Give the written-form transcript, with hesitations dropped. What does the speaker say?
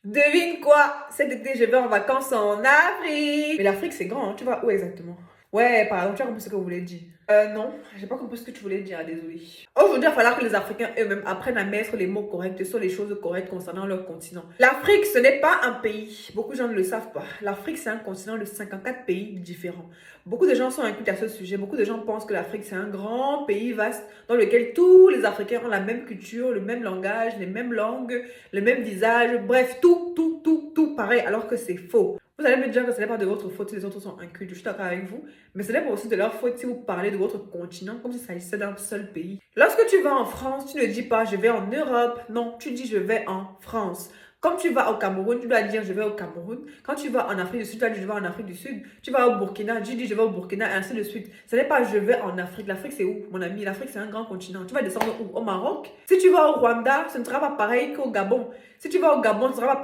Devine quoi? Cet été, je vais en vacances en Afrique. Mais l'Afrique, c'est grand, hein. Tu vas où exactement? Ouais, pardon, tu as compris ce que vous voulez dire. Non, j'ai pas compris ce que tu voulais dire, désolé. Aujourd'hui, il va falloir que les Africains eux-mêmes apprennent à mettre les mots corrects sur les choses correctes concernant leur continent. L'Afrique, ce n'est pas un pays. Beaucoup de gens ne le savent pas. L'Afrique, c'est un continent de 54 pays différents. Beaucoup de gens sont incultes à ce sujet. Beaucoup de gens pensent que l'Afrique, c'est un grand pays vaste dans lequel tous les Africains ont la même culture, le même langage, les mêmes langues, le même visage. Bref, tout pareil, alors que c'est faux. Vous allez me dire que ce n'est pas de votre faute si les autres sont incultes, je suis d'accord avec vous, mais ce n'est pas aussi de leur faute si vous parlez de votre continent comme s'il s'agissait d'un seul pays. Lorsque tu vas en France, tu ne dis pas je vais en Europe, non, tu dis je vais en France. Comme tu vas au Cameroun, tu dois dire je vais au Cameroun. Quand tu vas en Afrique du Sud, tu dois dire je vais en Afrique du Sud. Tu vas au Burkina, tu dis je vais au Burkina, et ainsi de suite. Ce n'est pas je vais en Afrique. L'Afrique, c'est où, mon ami? L'Afrique, c'est un grand continent. Tu vas descendre où? Au Maroc? Si tu vas au Rwanda, ce ne sera pas pareil qu'au Gabon. Si tu vas au Gabon, ce ne sera pas pareil.